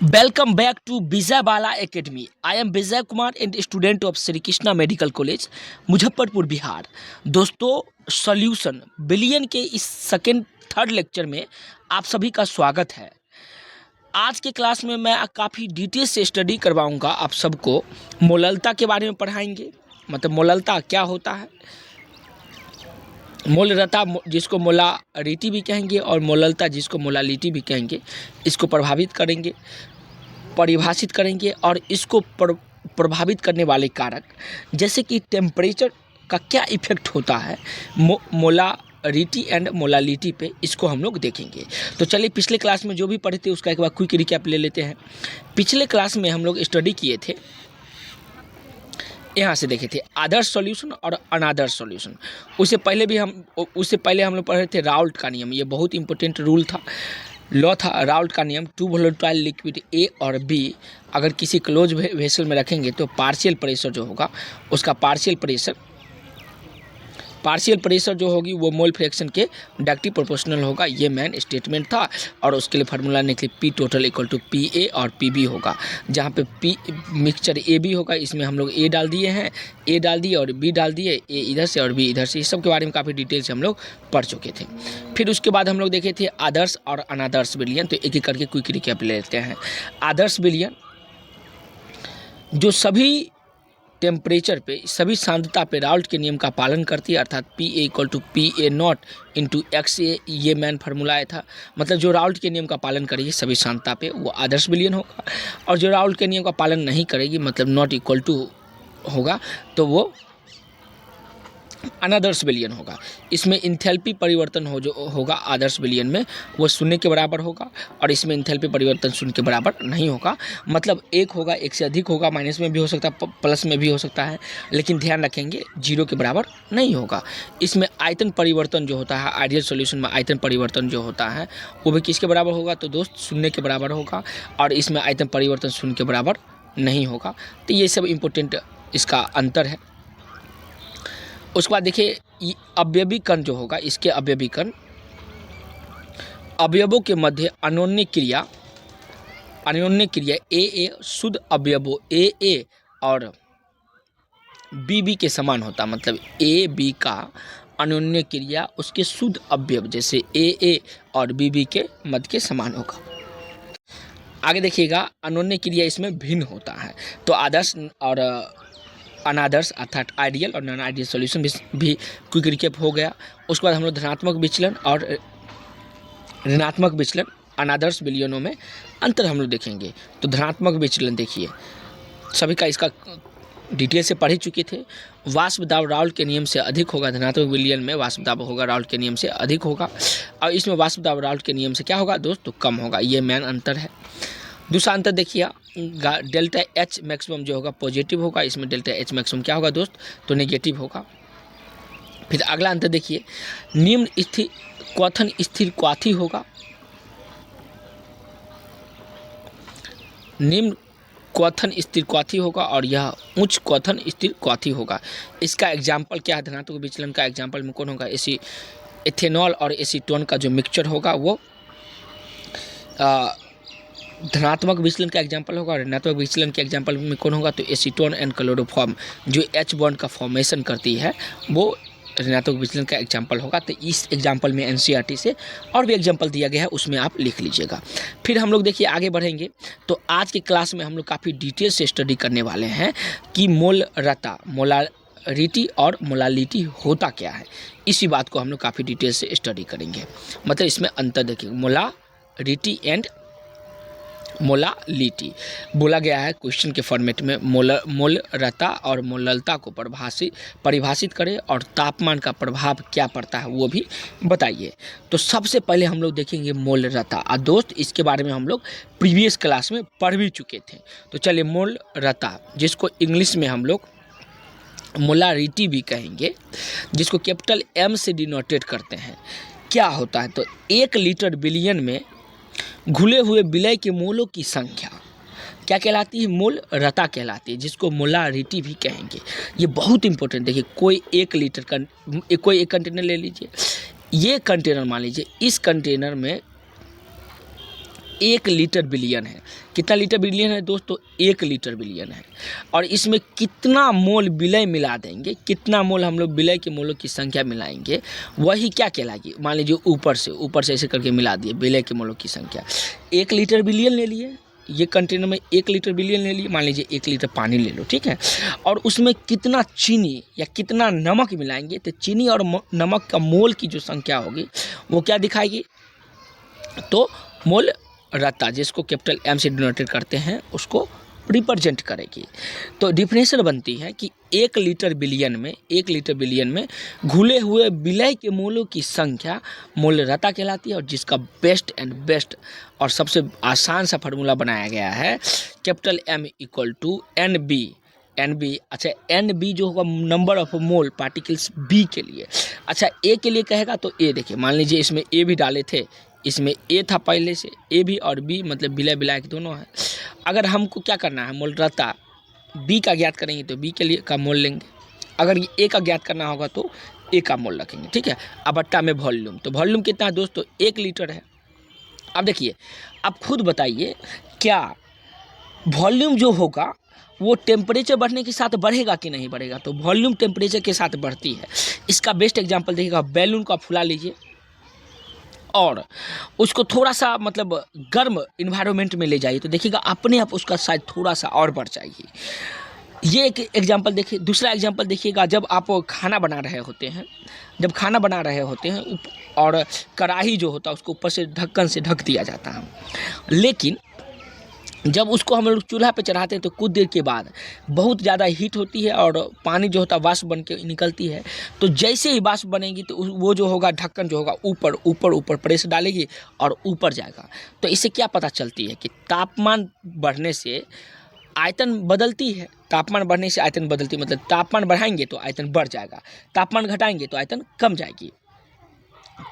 Welcome back to Vijay Bala Academy. I am Vijay Kumar and student of Sri Krishna Medical College, Muzaffarpur Bihar. दोस्तों, solution billion के इस third lecture में आप सभी का स्वागत है। आज के क्लास में मैं काफ़ी डिटेल से स्टडी करवाऊंगा। आप सबको मोललता के बारे में पढ़ाएंगे, मतलब मोललता क्या होता है, मोलरता जिसको मोलारिटी भी कहेंगे और मोललता जिसको मोलालिटी भी कहेंगे, इसको परिभाषित करेंगे और इसको प्रभावित करने वाले कारक जैसे कि टेम्परेचर का क्या इफेक्ट होता है मोलारिटी एंड मोलालिटी पे, इसको हम लोग देखेंगे। तो चलिए, पिछले क्लास में जो भी पढ़े थे उसका एक बार क्विक रिकैप ले लेते हैं। पिछले क्लास में हम लोग स्टडी किए थे, यहाँ से देखे थे आदर्श सॉल्यूशन और अनादर्श सॉल्यूशन। उससे पहले हम लोग पढ़े थे राउल्ट का नियम। ये बहुत इंपॉर्टेंट रूल था, लॉ था, राउल्ट का नियम। टू वोलेटाइल लिक्विड ए और बी अगर किसी क्लोज वेसल में रखेंगे तो पार्शियल प्रेशर जो होगा उसका पार्शियल प्रेशर जो होगी वो मोल फ्रैक्शन के डायरेक्टली प्रोपोर्शनल होगा। ये मेन स्टेटमेंट था और उसके लिए फार्मूला निकले P total equal to P A और पी बी होगा, जहाँ पे पी मिक्सचर ए बी होगा। इसमें हम लोग ए डाल दिए हैं, ए डाल दिए और बी डाल दिए, ए इधर से और बी इधर से। इस सब के बारे में काफ़ी डिटेल से हम लोग पढ़ चुके थे। फिर उसके बाद हम लोग देखे थे आदर्श और अनादर्श विलयन। तो एक एक करके क्विक रिकैप ले लेते हैं। आदर्श विलयन जो सभी टेम्परेचर पे, सभी सांद्रता पे राउल्ट के नियम का पालन करती है, अर्थात P A equal to P A not into X A, ये मैन फार्मूला आया था। मतलब जो राउल्ट के नियम का पालन करेगी सभी सांद्रता पे वो आदर्श विलयन होगा, और जो राउल्ट के नियम का पालन नहीं करेगी, मतलब नॉट इक्वल टू होगा, तो वो अनादर्श विलयन होगा। इसमें इंथैल्पी परिवर्तन होगा आदर्श विलयन में, वो शून्य के बराबर होगा, और इसमें इंथैल्पी परिवर्तन शून्य के बराबर नहीं होगा। मतलब एक होगा, एक से अधिक होगा, माइनस में भी हो सकता है, प्लस में भी हो सकता है, लेकिन ध्यान रखेंगे जीरो के बराबर नहीं होगा। इसमें आयतन परिवर्तन जो होता है, आइडियल सॉल्यूशन में आयतन परिवर्तन जो होता है वो भी किसके बराबर होगा, तो दोस्त शून्य के बराबर होगा, और इसमें आयतन परिवर्तन शून्य के बराबर नहीं होगा। तो ये सब इम्पोर्टेंट इसका अंतर है। उसके बाद देखिए अवयवीकरण जो होगा, इसके अवयवीकरण अवयवों के मध्य अन्योन्य क्रिया ए शुद्ध अवयवों ए और बी के समान होता। मतलब ए बी का अन्योन्य क्रिया उसके शुद्ध अवयव जैसे ए और बी के मध्य के समान होगा। आगे देखिएगा अन्योन्य क्रिया इसमें भिन्न होता है। तो आदर्श और अनादर्श अर्थात आइडियल और नॉन आइडियल सॉल्यूशन भी क्विक रिकैप हो गया। उसके बाद हम लोग धनात्मक विचलन और ऋणात्मक विचलन अनादर्श विलयनों में अंतर हम लोग देखेंगे। तो धनात्मक विचलन देखिए, सभी का इसका डिटेल से पढ़ ही चुके थे। वाष्प दाब राउल्ट के नियम से अधिक होगा, धनात्मक विलयन में वाष्प दाब होगा राउल्ट के नियम से अधिक होगा, और इसमें वाष्प दाब राउल्ट के नियम से क्या होगा दोस्त, तो कम होगा। ये मेन अंतर है। दूसरा अंतर देखिए, डेल्टा एच मैक्सिमम जो होगा पॉजिटिव होगा, इसमें डेल्टा एच मैक्सिमम क्या होगा दोस्त, तो नेगेटिव होगा। फिर अगला अंतर देखिए, निम्न स्थिर क्वथन स्थिर क्वाथी होगा, निम्न क्वथन स्थिर क्वाथी होगा, और यह उच्च क्वथन स्थिर क्वाथी होगा। इसका एग्जाम्पल क्या है, धनात्मक विचलन का एग्जाम्पल में कौन होगा, एथेनॉल और एसीटोन का जो मिक्सचर होगा वो धनात्मक विचलन का एग्जाम्पल होगा, और ऋणात्मक विचलन के एग्जाम्पल में कौन होगा, तो एसीटोन एंड क्लोरोफॉर्म जो एच बॉन्ड का फॉर्मेशन करती है वो ऋणात्मक विचलन का एग्जाम्पल होगा। तो इस एग्जाम्पल में एनसीईआरटी से और भी एग्जाम्पल दिया गया है, उसमें आप लिख लीजिएगा। फिर हम लोग देखिए आगे बढ़ेंगे। तो आज के क्लास में हम लोग काफ़ी डिटेल से स्टडी करने वाले हैं कि मोलरता मोलारिटी और मोलालिटी होता क्या है। इसी बात को हम लोग काफ़ी डिटेल से स्टडी करेंगे। मतलब इसमें अंतर देखिए, मोलारिटी एंड मोलालिटी बोला गया है क्वेश्चन के फॉर्मेट में। मोलरता और मोललता को परिभाषित करें और तापमान का प्रभाव क्या पड़ता है वो भी बताइए। तो सबसे पहले हम लोग देखेंगे मोलरता। और दोस्त इसके बारे में हम लोग प्रीवियस क्लास में पढ़ भी चुके थे। तो चलिए, मोलरता जिसको इंग्लिश में हम लोग मोलारिटी भी कहेंगे, जिसको कैपिटल एम से डिनोटेट करते हैं, क्या होता है, तो 1 लीटर बिलियन में घुले हुए विलय के मोलों की संख्या क्या कहलाती है, मोलरता कहलाती है, जिसको मोलारिटी भी कहेंगे। ये बहुत इंपॉर्टेंट। देखिए, कोई 1 लीटर का कोई एक कंटेनर ले लीजिए, ये कंटेनर मान लीजिए, इस कंटेनर में 1 लीटर बिलियन है। कितना लीटर बिलियन है दोस्तों? 1 लीटर बिलियन है। और इसमें कितना मोल विलय मिला देंगे, कितना मोल हम लोग विलय के मोलों की संख्या मिलाएंगे, वही क्या कहलाएगी? मान लीजिए ऊपर से ऐसे करके मिला दिए विलय के मोलों की संख्या। 1 लीटर बिलियन ले लिए, ये कंटेनर में 1 लीटर बिलियन ले लिए, मान लीजिए 1 लीटर पानी ले लो, ठीक है। और उसमें कितना चीनी या कितना नमक मिलाएंगे, तो चीनी और नमक का मोल की जो संख्या होगी वो क्या दिखाएगी? तो मोल रता, जिसको कैपिटल M से डिनोटेड करते हैं, उसको रिप्रेजेंट करेगी। तो डिफिनेशन बनती है कि 1 लीटर बिलियन में घुले हुए विलय के मोलों की संख्या मोल रता कहलाती है। और जिसका बेस्ट और सबसे आसान सा फार्मूला बनाया गया है, कैपिटल M = NB। अच्छा, NB जो होगा number of mole particles B के लिए। अच्छा, A के लिए कहेगा तो A देखिए, मान लीजिए इसमें A भी डाले थे, इसमें A था पहले से, A भी और B मतलब विलय विलायक दोनों है। अगर हमको क्या करना है, मोल रता B का ज्ञात करेंगे तो B के लिए का मोल लेंगे, अगर ये A का ज्ञात करना होगा तो A का मोल रखेंगे, ठीक है। अब बट्टा में वॉल्यूम, तो वॉल्यूम कितना है दोस्तों? 1 लीटर है। अब देखिए, आप खुद बताइए, क्या वॉल्यूम जो होगा वो टेम्परेचर बढ़ने के साथ बढ़ेगा कि नहीं बढ़ेगा? तो वॉल्यूम टेम्परेचर के साथ बढ़ती है। इसका बेस्ट एग्जांपल देखिएगा, बैलून को आप फुला लीजिए और उसको थोड़ा सा मतलब गर्म इन्वायरमेंट में ले जाइए, तो देखिएगा अपने आप उसका साइज थोड़ा सा और बढ़ जाएगी। ये एक एग्जांपल देखिए। दूसरा एग्जांपल देखिएगा, जब आप खाना बना रहे होते हैं, और कढ़ाई जो होता है उसको ऊपर से ढक्कन से ढक दिया जाता है, लेकिन जब उसको हम लोग चूल्हा पे चढ़ाते हैं तो कुछ देर के बाद बहुत ज़्यादा हीट होती है और पानी जो होता है वाष्प बन के निकलती है। तो जैसे ही वाष्प बनेगी तो वो जो होगा ढक्कन जो होगा ऊपर प्रेस डालेगी और ऊपर जाएगा। तो इससे क्या पता चलती है कि तापमान बढ़ने से आयतन बदलती है। तापमान बढ़ने से आयतन बदलती, मतलब तापमान बढ़ाएंगे तो आयतन बढ़ जाएगा, तापमान घटाएंगे तो आयतन कम जाएगी।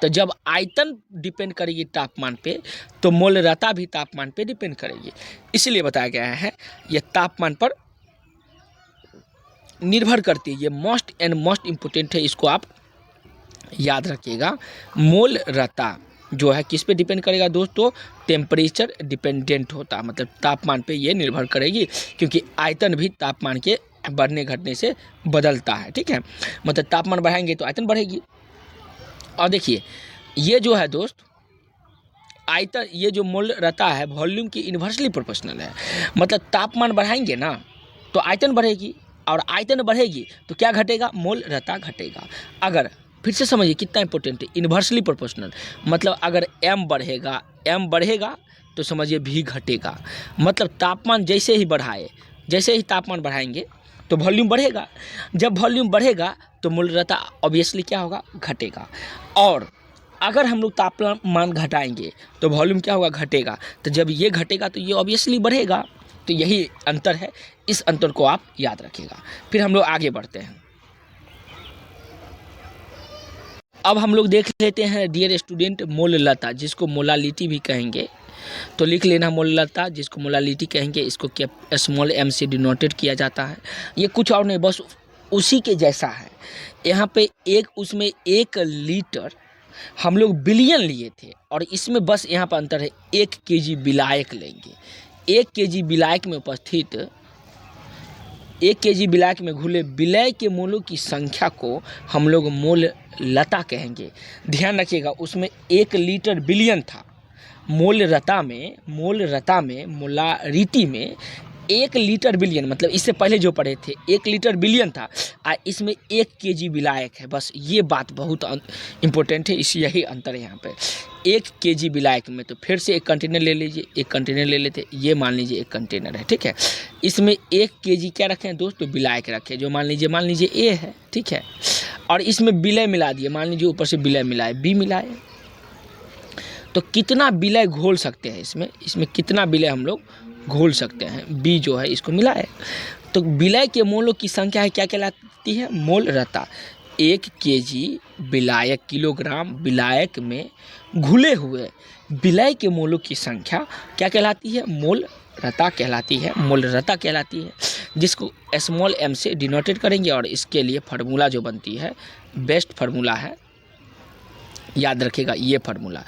तो जब आयतन डिपेंड करेगी तापमान पे, तो मोलरता भी तापमान पे डिपेंड करेगी। इसलिए बताया गया है ये तापमान पर निर्भर करती है। ये मोस्ट इम्पोर्टेंट है, इसको आप याद रखिएगा। मोलरता जो है किस पे डिपेंड करेगा दोस्तों? टेम्परेचर डिपेंडेंट होता है, मतलब तापमान पे ये निर्भर करेगी, क्योंकि आयतन भी तापमान के बढ़ने घटने से बदलता है, ठीक है। मतलब तापमान बढ़ाएंगे तो आयतन बढ़ेगी। और देखिए, ये जो है दोस्त आयतन, ये जो मोलरता है वॉल्यूम की इन्वर्सली प्रोपोर्शनल है। मतलब तापमान बढ़ाएंगे ना तो आयतन बढ़ेगी, और आयतन बढ़ेगी तो क्या घटेगा? मोलरता घटेगा। अगर फिर से समझिए कितना इंपॉर्टेंट है, इन्वर्सली प्रोपोर्शनल, मतलब अगर m बढ़ेगा तो समझिए v घटेगा। मतलब तापमान जैसे ही तापमान बढ़ाएंगे तो वॉल्यूम बढ़ेगा। जब वॉल्यूम बढ़ेगा तो मोलरता ऑब्वियसली क्या होगा? घटेगा। और अगर हम लोग तापमान घटाएंगे तो वॉल्यूम क्या होगा? घटेगा। तो जब ये घटेगा तो ये ऑब्वियसली बढ़ेगा। तो यही अंतर है, इस अंतर को आप याद रखिएगा। फिर हम लोग आगे बढ़ते हैं। अब हम लोग देख लेते हैं डियर स्टूडेंट, मोलरता जिसको मोलालिटी भी कहेंगे, तो लिख लेना मोलरता जिसको मोलालिटी कहेंगे, इसको स्मॉल m से डिनोटेड किया जाता है। ये कुछ और नहीं, बस उसी के जैसा है। यहाँ पे उसमें 1 लीटर हम लोग बिलियन लिए थे, और इसमें बस यहाँ पर अंतर है 1 kg विलायक लेंगे। 1 kg विलायक में उपस्थित 1 kg विलायक में घुले विलय के मोलों की संख्या को हम लोग मोलरता कहेंगे। ध्यान रखिएगा, उसमें 1 लीटर बिलियन था। मोलरता में मोलारिटी में 1 लीटर बिलियन, मतलब इससे पहले जो पढ़े थे 1 लीटर बिलियन था, इसमें 1 kg विलायक है। बस ये बात बहुत इम्पोर्टेंट है, यही अंतर है यहाँ पे। 1 kg विलायक में, तो फिर से एक कंटेनर ले लीजिए, एक कंटेनर ले लेते, ये मान लीजिए एक कंटेनर है, ठीक है। इसमें 1 kg क्या रखें दोस्तों? विलायक रखें, जो मान लीजिए A है, ठीक है। और इसमें विलय मिला दिए, मान लीजिए ऊपर से विलय मिलाए, B मिलाए, तो कितना विलय घोल सकते हैं इसमें कितना विलय हम लोग घोल सकते हैं? B जो है इसको मिलाए, तो विलय के मोलों की संख्या है क्या कहलाती है? मोलरता। 1 kg विलायक, किलोग्राम विलायक में घुले हुए विलय के मोलों की संख्या क्या कहलाती है? मोलरता कहलाती है, जिसको स्मॉल m से डिनोटेड करेंगे। और इसके लिए फार्मूला जो बनती है, बेस्ट फार्मूला है, याद रखिएगा ये formula,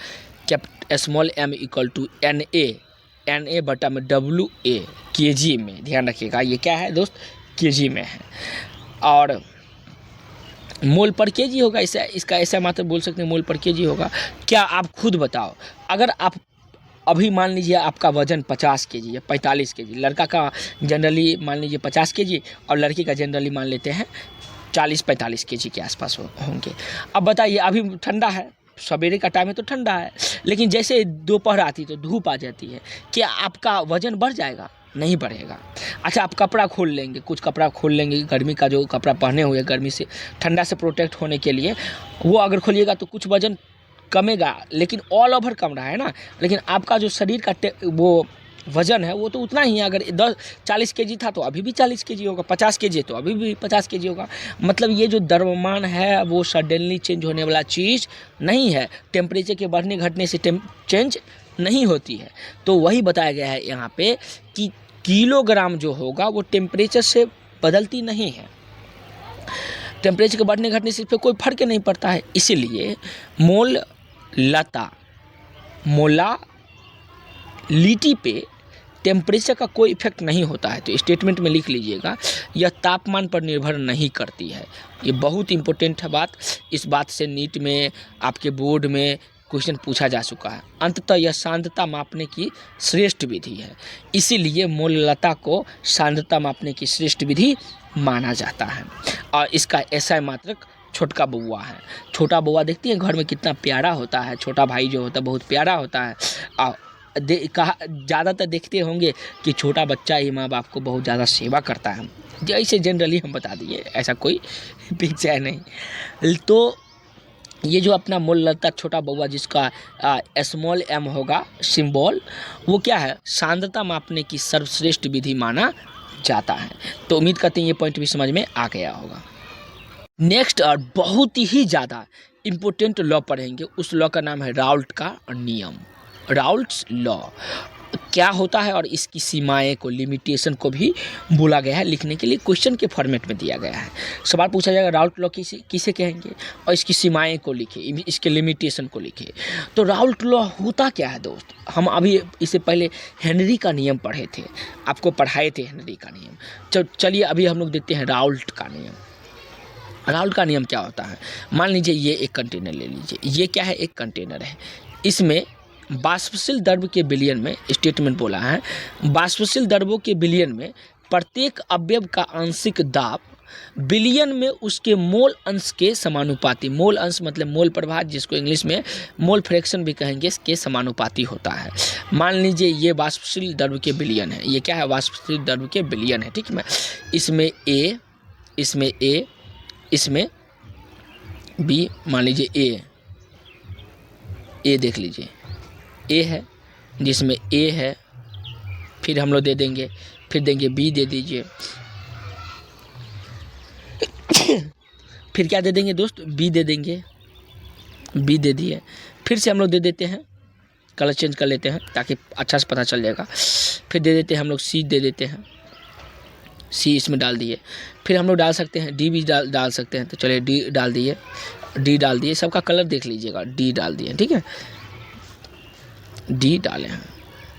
small m equal to NA बटा में WA kg में, ध्यान रखिएगा ये क्या है दोस्त, kg में है। और मोल पर केजी होगा, इसका ऐसा मात्र बोल सकते हैं मोल पर केजी होगा। क्या आप खुद बताओ, अगर आप अभी मान लीजिए आपका वजन 50 केजी या 45 केजी, लड़का का जनरली मान लीजिए 50 केजी और लड़की का जनरली मान लेते हैं 40-45 केजी के आसपास होंगे। अब बताइए अभी ठंडा है, सवेरे का टाइम है तो ठंडा है, लेकिन जैसे दोपहर आती तो धूप आ जाती है, क्या आपका वजन बढ़ जाएगा? नहीं बढ़ेगा। अच्छा आप कपड़ा खोल लेंगे, कुछ कपड़ा खोल लेंगे, गर्मी का जो कपड़ा पहने हुए गर्मी से ठंडा से प्रोटेक्ट होने के लिए, वो अगर खोलिएगा तो कुछ वजन कमेगा, लेकिन ऑल ओवर कम रहा है ना, लेकिन आपका जो शरीर का वो वजन है वो तो उतना ही है। अगर 40 केजी था तो अभी भी 40 केजी होगा, 50 केजी तो अभी भी 50 केजी होगा। मतलब ये जो द्रव्यमान है वो सडनली चेंज होने वाला चीज़ नहीं है, टेम्परेचर के बढ़ने घटने से चेंज नहीं होती है। तो वही बताया गया है यहाँ पे कि किलोग्राम जो होगा वो टेम्परेचर से बदलती नहीं है, टेम्परेचर के बढ़ने घटने से इस पर कोई फर्क नहीं पड़ता है। इसीलिए मोलालिटी पे टेम्परेचर का कोई इफेक्ट नहीं होता है। तो स्टेटमेंट में लिख लीजिएगा, यह तापमान पर निर्भर नहीं करती है। ये बहुत इंपॉर्टेंट है बात, इस बात से नीट में आपके बोर्ड में क्वेश्चन पूछा जा चुका है। अंततः यह सांद्रता मापने की श्रेष्ठ विधि है, इसीलिए मोललता को सांद्रता मापने की श्रेष्ठ विधि माना जाता है। और इसका SI मात्रक छोटका बउआ है। छोटा बउआ देखती है घर में कितना प्यारा होता है, छोटा भाई जो होता है बहुत प्यारा होता है। और ज़्यादातर देखते होंगे कि छोटा बच्चा ही माँ बाप को बहुत ज़्यादा सेवा करता है, जैसे जनरली हम बता दिए, ऐसा कोई पिक्चर है नहीं। तो ये जो अपना मोललता छोटा बउआ जिसका स्मॉल m होगा सिंबल, वो क्या है, सांद्रता मापने की सर्वश्रेष्ठ विधि माना जाता है। तो उम्मीद करते हैं ये पॉइंट भी समझ में आ गया होगा। नेक्स्ट और बहुत ही ज़्यादा इम्पोर्टेंट लॉ पढ़ेंगे, उस लॉ का नाम है राउल्ट का नियम, राउल्ट्स लॉ। क्या होता है और इसकी सीमाएं को, लिमिटेशन को भी बोला गया है, लिखने के लिए क्वेश्चन के फॉर्मेट में दिया गया है। सवाल पूछा जाएगा राउल्ट लॉ किसे कहेंगे और इसकी सीमाएं को लिखे, इसके लिमिटेशन को लिखे। तो राउल्ट लॉ होता क्या है दोस्त, हम अभी इससे पहले हेनरी का नियम पढ़े थे, आपको पढ़ाए थे हेनरी का नियम। चलिए अभी हम लोग देखते हैं राउल्ट का नियम। राउल्ट का नियम क्या होता है, मान लीजिए ये एक कंटेनर ले लीजिए, ये क्या है, एक कंटेनर है, इसमें वाष्पशील द्रव्य के विलयन में, स्टेटमेंट बोला है, वाष्पशील द्रव्यों के विलयन में प्रत्येक अवयव का आंशिक दाब विलयन में उसके मोल अंश के समानुपाती, मोल अंश मतलब मोल प्रभाव, जिसको इंग्लिश में मोल फ्रैक्शन भी कहेंगे, इसके समानुपाती होता है। मान लीजिए ये वाष्पशील द्रव्य के विलयन है, ये क्या है, वाष्पशील द्रव्य के विलयन है, ठीक है। इसमें A, इसमें A, इसमें B, मान लीजिए A देख लीजिए, A है, जिसमें A है, फिर हम लोग दे देंगे, फिर देंगे B दे दीजिए, फिर क्या दे देंगे दोस्त, B दे देंगे, B दे दिए, फिर से हम लोग दे देते हैं, कलर चेंज कर लेते हैं ताकि अच्छा से पता चल जाएगा, फिर दे देते हैं हम लोग C दे देते हैं, C इसमें डाल दिए, फिर हम लोग डाल सकते हैं D भी डाल सकते हैं, तो चलिए D डाल दिए, D डाल दिए, सबका कलर देख लीजिएगा, D डाल दिए, ठीक है, D डाले हैं,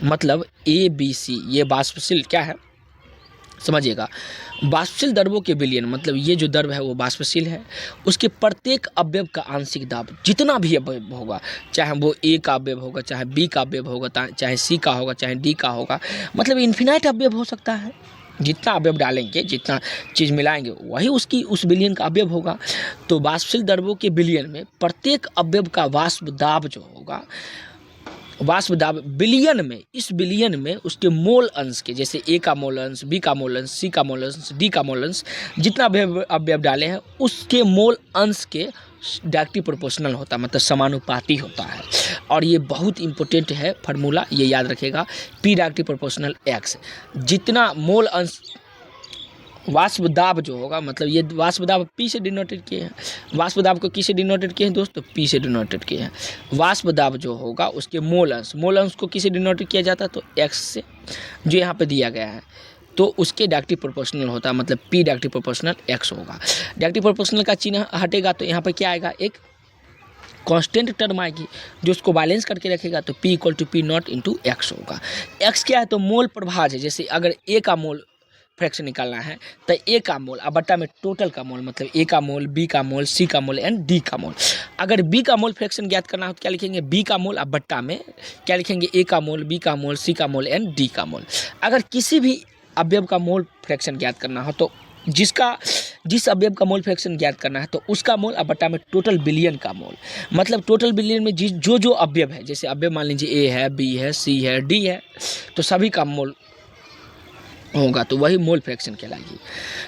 मतलब ABC ये वाष्पशील क्या है समझिएगा, वाष्पशील द्रव्यों के विलयन, मतलब ये जो द्रव्य है वो वाष्पशील है, उसके प्रत्येक अवयव का आंशिक दाब जितना भी अवयव होगा, चाहे वो A का अवयव होगा, चाहे B का अवयव होगा, चाहे C का होगा, चाहे D का होगा, मतलब इन्फिनाइट अवयव हो सकता है, जितना अवयव डालेंगे, जितना चीज़ मिलाएंगे वही उसकी उस विलयन का अवयव होगा। तो वाष्पशील द्रव्यों के विलयन में प्रत्येक अवयव का वाष्प दाब जो होगा, वाष्प दाब विलयन में, इस विलयन में उसके मोल अंश के, जैसे A का मोल अंश, B का मोल अंश, C का मोल अंश, D का मोल अंश, जितना अवयव डाले हैं उसके मोल अंश के डायरेक्टली प्रोपोर्शनल होता है, मतलब समानुपाती होता है। और ये बहुत इंपॉर्टेंट है फार्मूला, ये याद रखिएगा, P डायरेक्टली प्रोपोर्शनल X, जितना मोल अंश वाष्प दाब जो होगा, मतलब ये वाष्प दाब P से डिनोटेड किए हैं, वाष्प दाब को किसे डिनोटेड किए हैं दोस्तों, P से डिनोटेड किए हैं। वाष्प दाब जो होगा उसके मोल अंश को किसे डिनोटेड किया जाता है, तो X से, जो यहाँ पे दिया गया है, तो उसके डायरेक्टली प्रोपोर्शनल होता है, मतलब P डायरेक्टली प्रोपोर्शनल X होगा। डायरेक्टली प्रोपोर्शनल का चिन्ह हटेगा तो यहाँ पर क्या आएगा, एक कांस्टेंट टर्म आएगी जो उसको बैलेंस करके रखेगा, तो P equal to P not into X होगा। एक्स क्या है, तो मोल प्रभाज है। जैसे अगर ए का मोल फ्रैक्शन निकालना है तो ए का मोल अब बट्टा में टोटल का मोल, मतलब ए का मोल, बी का मोल, सी का मोल एंड डी का मोल। अगर बी का मोल फ्रैक्शन ज्ञात करना हो तो क्या लिखेंगे, बी का मोल अब बट्टा में क्या लिखेंगे, ए का मोल, बी का मोल, सी का मोल एंड डी का मोल। अगर किसी भी अवयव का मोल फ्रैक्शन ज्ञात करना हो तो जिस अवयव का मोल फ्रैक्शन ज्ञात करना है तो उसका मोल अब बट्टा में टोटल बिलियन का मोल, मतलब टोटल बिलियन में जो अवयव है, जैसे अवयव मान लीजिए ए है, बी है, सी है, डी है, तो सभी का मोल होगा, तो वही मोल फ्रैक्शन कहलाएगी।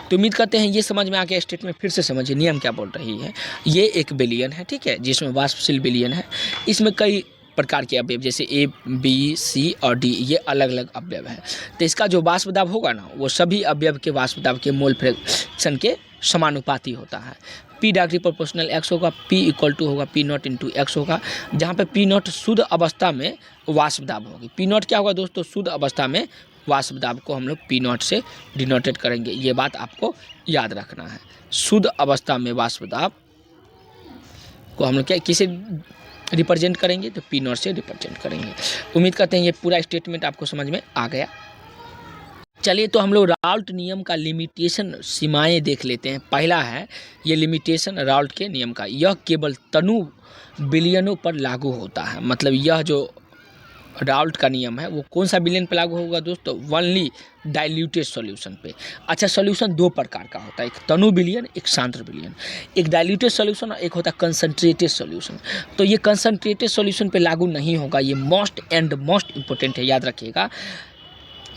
तो उम्मीद करते हैं ये समझ में आ गया। स्टेटमेंट फिर से समझिए, नियम क्या बोल रही है। ये एक बिलियन है, ठीक है, जिसमें वाष्पशील बिलियन है। इसमें कई प्रकार के अवयव जैसे ए, बी, सी और डी, ये अलग अलग अवयव है। तो इसका जो वाष्प दाब होगा ना, वो सभी अवयव के वाष्प दाब के मोल फ्रैक्शन के समानुपाती होता है। P डायरेक्टली प्रोपोर्शनल x होगा, P इक्वल टू होगा P नॉट इंटू एक्स होगा, जहाँ पे P नॉट शुद्ध अवस्था में वाष्प दाब होगी। P नॉट क्या होगा दोस्तों, शुद्ध अवस्था में वाष्प दाब को हम लोग P नॉट से डिनोटेट करेंगे, ये बात आपको याद रखना है। शुद्ध अवस्था में वाष्प दाब को हम लोग क्या किसे रिप्रेजेंट करेंगे, तो P नॉट से रिप्रेजेंट करेंगे। उम्मीद करते हैं ये पूरा स्टेटमेंट आपको समझ में आ गया। चलिए तो हम लोग राउल्ट नियम का लिमिटेशन सीमाएं देख लेते हैं। पहला है ये लिमिटेशन राउल्ट के नियम का, यह केवल तनु बिलियनों पर लागू होता है। मतलब यह जो राउल्ट का नियम है वो कौन सा बिलियन पे लागू होगा दोस्तों, ओनली डाइल्यूटेड सॉल्यूशन पे। अच्छा, सॉल्यूशन दो प्रकार का होता है, एक तनु बिलियन, एक सांद्र बिलियन। एक डाइल्यूटेड सॉल्यूशन और एक होता है कंसंट्रेटेड सॉल्यूशन। तो ये कंसंट्रेटेड सॉल्यूशन पे लागू नहीं होगा, ये मोस्ट इंपॉर्टेंट है, याद रखिएगा।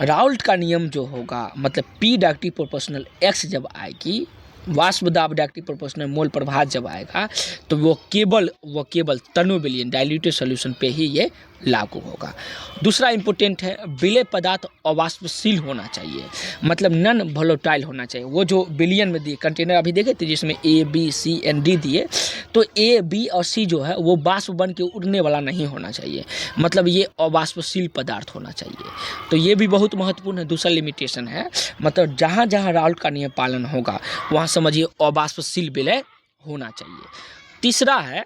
राउल्ट का नियम जो होगा, मतलब P डायरेक्टली प्रोपोर्शनल x जब आएगी, वाष्प दाब डायरेक्टली प्रोपोर्शनल मोल प्रभाव जब आएगा, तो वो केवल तनु बिलियन डाइल्यूटेड सॉल्यूशन पे ही ये लागू होगा। दूसरा इंपॉर्टेंट है, विलेय पदार्थ अवाष्पशील होना चाहिए, मतलब नॉन वोलेटाइल होना चाहिए। वो जो बिलियन में दिए कंटेनर अभी देखे थे जिसमें A, B, C and D दिए, तो A, B और C जो है वो वाष्प बन के उड़ने वाला नहीं होना चाहिए, मतलब ये अवाष्पशील पदार्थ होना चाहिए। तो ये भी बहुत महत्वपूर्ण है, दूसरा लिमिटेशन है। मतलब जहाँ जहाँ राउल्ट का नियम पालन होगा वहाँ समझिए अवाष्पशील विलेय होना चाहिए। तीसरा है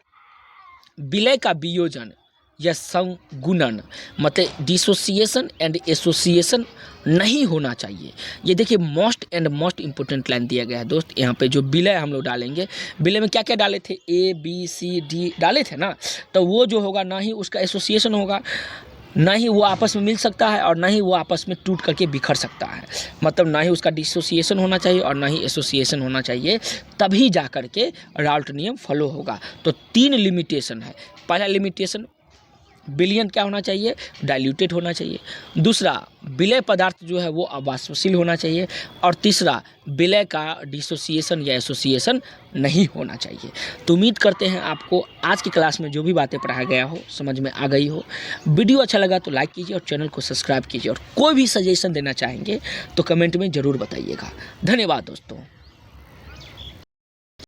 विलेय का वियोजन या संगुणन, मतलब डिसोसिएशन एंड एसोसिएशन नहीं होना चाहिए। ये देखिए मोस्ट इंपॉर्टेंट लाइन दिया गया है दोस्त। यहाँ पे जो विलय हम लोग डालेंगे, विलय में क्या क्या डाले थे, A, B, C, D डाले थे ना, तो वो जो होगा ना ही उसका एसोसिएशन होगा, ना ही वो आपस में मिल सकता है और ना ही वो आपस में टूट करके बिखर सकता है। मतलब ना ही उसका डिसोसिएशन होना चाहिए और ना ही एसोसिएशन होना चाहिए, तभी जा कर के राउल्ट नियम फॉलो होगा। तो 3 लिमिटेशन है। पहला लिमिटेशन, बिलियन क्या होना चाहिए, डाइल्यूटेड होना चाहिए। दूसरा, विलय पदार्थ जो है वो अवाष्पशील होना चाहिए। और तीसरा, विलय का डिसोसिएशन या एसोसिएशन नहीं होना चाहिए। तो उम्मीद करते हैं आपको आज की क्लास में जो भी बातें पढ़ाया गया हो समझ में आ गई हो। वीडियो अच्छा लगा तो लाइक कीजिए और चैनल को सब्सक्राइब कीजिए, और कोई भी सजेशन देना चाहेंगे तो कमेंट में ज़रूर बताइएगा। धन्यवाद दोस्तों।